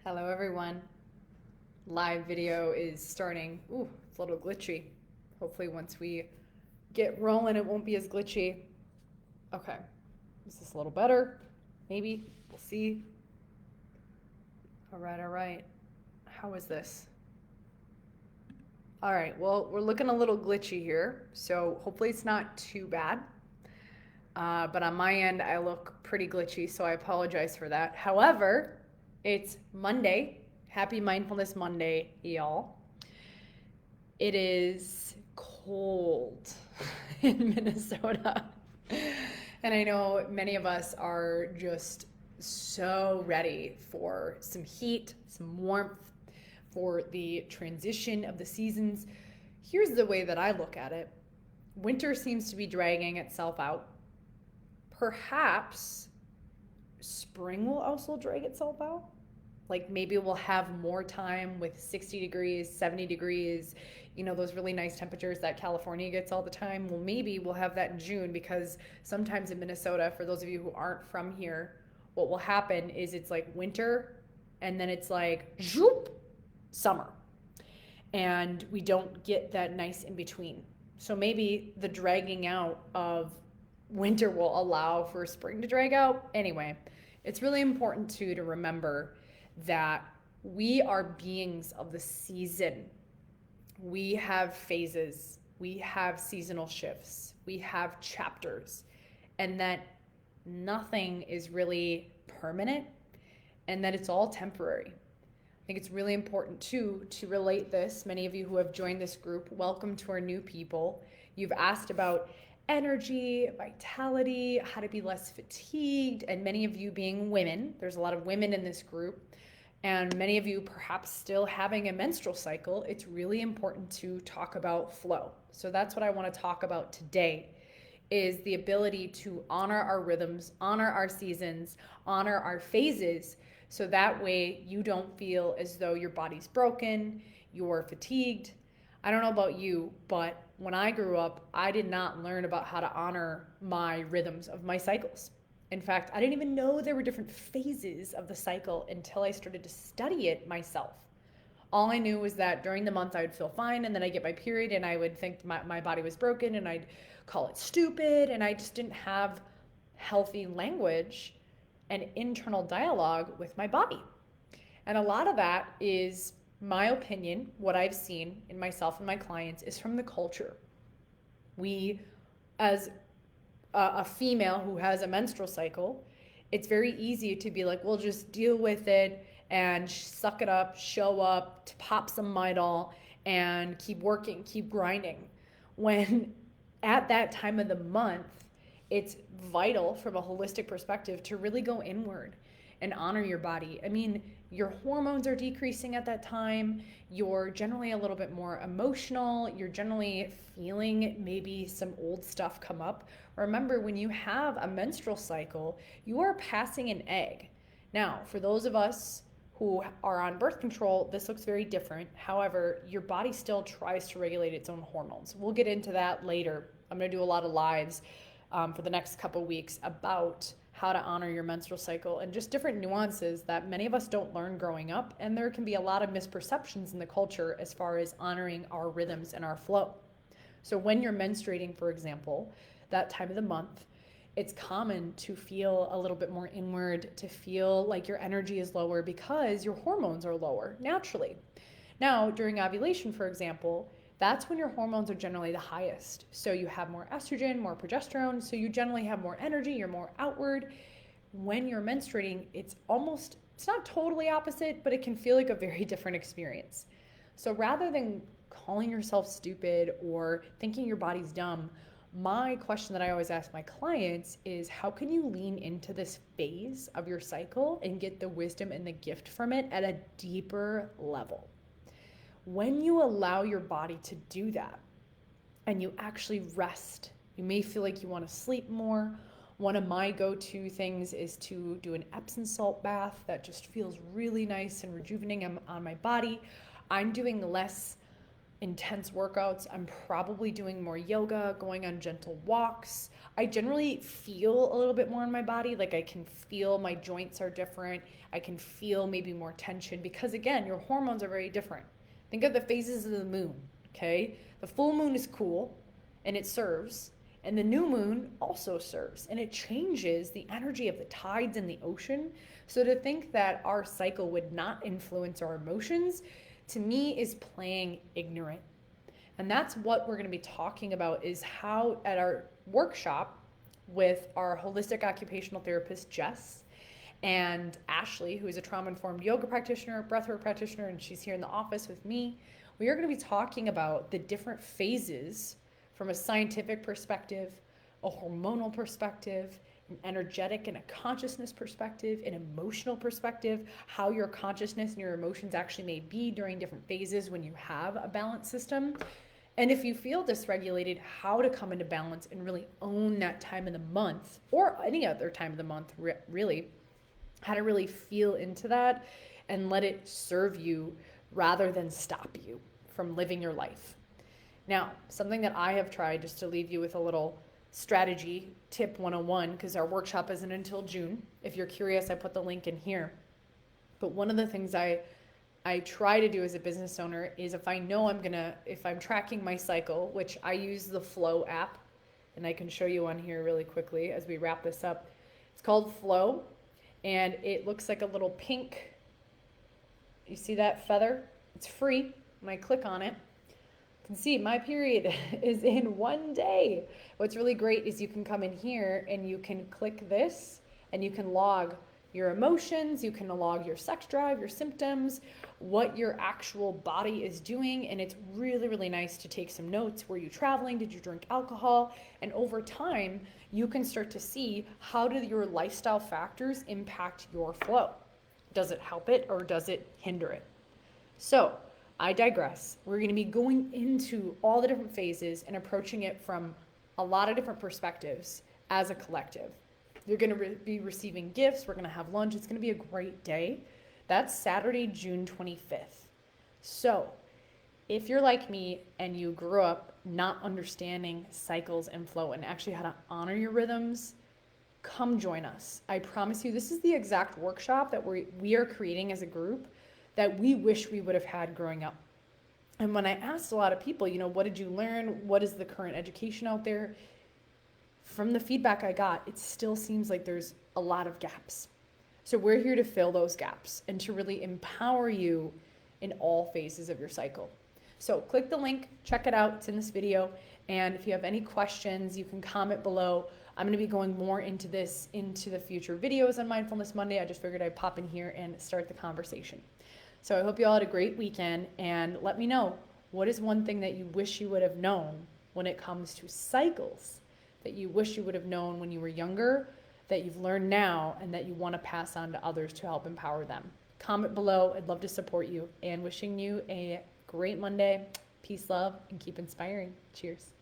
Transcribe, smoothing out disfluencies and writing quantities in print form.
Hello, everyone. Live video is starting. Ooh, it's a little glitchy. Hopefully, once we get rolling, it won't be as glitchy. Okay, is this a little better? Maybe. We'll see. All right, all right. How is this? All right, well, we're looking a little glitchy here, so hopefully it's not too bad. But on my end, I look pretty glitchy, so I apologize for that. However, it's Monday. Happy Mindfulness Monday, y'all. It is cold in Minnesota. And I know many of us are just so ready for some heat, some warmth, for the transition of the seasons. Here's the way that I look at it: winter seems to be dragging itself out. Perhaps spring will also drag itself out. Like maybe we'll have more time with 60 degrees, 70 degrees, those really nice temperatures that California gets all the time. Well, maybe we'll have that in June, because sometimes in Minnesota, for those of you who aren't from here, what will happen is it's like winter and then it's like zoop, summer. And we don't get that nice in between. So maybe the dragging out of winter will allow for spring to drag out. Anyway, it's really important to remember that we are beings of the season. We have phases, we have seasonal shifts, we have chapters, and that nothing is really permanent and that it's all temporary. I think it's really important too to relate this. Many of you who have joined this group, welcome to our new people. You've asked about energy, vitality, how to be less fatigued, and many of you being women. There's a lot of women in this group. And many of you perhaps still having a menstrual cycle. It's really important to talk about flow. So that's what I want to talk about today, is the ability to honor our rhythms, honor our seasons, honor our phases, so that way you don't feel as though your body's broken, you're fatigued. I don't know about you, but when I grew up, I did not learn about how to honor my rhythms of my cycles. In fact, I didn't even know there were different phases of the cycle until I started to study it myself. All I knew was that during the month I would feel fine, and then I'd get my period and I would think my body was broken and I'd call it stupid, and I just didn't have healthy language and internal dialogue with my body. And a lot of that is my opinion. What I've seen in myself and my clients is from the culture. We, as a female who has a menstrual cycle, it's very easy to be like, well, just deal with it and suck it up, show up, to pop some Midol and keep working, keep grinding. When at that time of the month, it's vital from a holistic perspective to really go inward and honor your body. I mean, your hormones are decreasing at that time. You're generally a little bit more emotional. You're generally feeling maybe some old stuff come up. Remember, when you have a menstrual cycle, you are passing an egg. Now, for those of us who are on birth control, this looks very different. However, your body still tries to regulate its own hormones. We'll get into that later. I'm going to do a lot of lives for the next couple weeks about how to honor your menstrual cycle and just different nuances that many of us don't learn growing up. And there can be a lot of misperceptions in the culture as far as honoring our rhythms and our flow. So when you're menstruating, for example, that time of the month, it's common to feel a little bit more inward, to feel like your energy is lower because your hormones are lower naturally. Now, during ovulation, for example, that's when your hormones are generally the highest. So you have more estrogen, more progesterone, so you generally have more energy, you're more outward. When you're menstruating, it's not totally opposite, but it can feel like a very different experience. So rather than calling yourself stupid or thinking your body's dumb, my question that I always ask my clients is, how can you lean into this phase of your cycle and get the wisdom and the gift from it at a deeper level? When you allow your body to do that and you actually rest, you may feel like you want to sleep more. One of my go-to things is to do an Epsom salt bath that just feels really nice and rejuvenating on my body. I'm doing less intense workouts. I'm probably doing more yoga, going on gentle walks. I generally feel a little bit more in my body. Like I can feel my joints are different. I can feel maybe more tension because, again, your hormones are very different. Think of the phases of the moon, okay? The full moon is cool and it serves, and the new moon also serves, and it changes the energy of the tides in the ocean. So to think that our cycle would not influence our emotions, to me, is playing ignorant. And that's what we're going to be talking about, is how at our workshop with our holistic occupational therapist Jess and Ashley, who is a trauma-informed yoga practitioner, breathwork practitioner, and she's here in the office with me, we are going to be talking about the different phases from a scientific perspective, a hormonal perspective, an energetic and a consciousness perspective, an emotional perspective, how your consciousness and your emotions actually may be during different phases when you have a balanced system. And if you feel dysregulated, how to come into balance and really own that time of the month, or any other time of the month, really, how to really feel into that and let it serve you rather than stop you from living your life. Now, something that I have tried, just to leave you with a little strategy tip 101, because our workshop isn't until June. If you're curious, I put the link in here. But one of the things I try to do as a business owner is, if I know if I'm tracking my cycle, which I use the Flow app, and I can show you on here really quickly as we wrap this up. It's called Flow, and it looks like a little pink, you see that feather? It's free. When I click on it, you can see my period is in 1 day. What's really great is you can come in here and you can click this and you can log your emotions, you can log your sex drive, your symptoms, what your actual body is doing. And it's really, really nice to take some notes. Were you traveling? Did you drink alcohol? And over time, you can start to see, how do your lifestyle factors impact your flow? Does it help it or does it hinder it? So I digress. We're going to be going into all the different phases and approaching it from a lot of different perspectives as a collective. You're going to be receiving gifts. We're going to have lunch. It's going to be a great day. That's Saturday, June 25th. So if you're like me and you grew up not understanding cycles and flow and actually how to honor your rhythms, come join us. I promise you, this is the exact workshop that we are creating as a group that we wish we would have had growing up. And when I asked a lot of people, what did you learn? What is the current education out there? From the feedback I got, it still seems like there's a lot of gaps. So we're here to fill those gaps and to really empower you in all phases of your cycle. So click the link, check it out, it's in this video. And if you have any questions, you can comment below. I'm going to be going more into this into the future videos on Mindfulness Monday. I just figured I'd pop in here and start the conversation. So I hope you all had a great weekend, and let me know, what is one thing that you wish you would have known when it comes to cycles, that you wish you would have known when you were younger, that you've learned now, and that you want to pass on to others to help empower them. Comment below. I'd love to support you, and wishing you a great Monday. Peace, love, and keep inspiring. Cheers.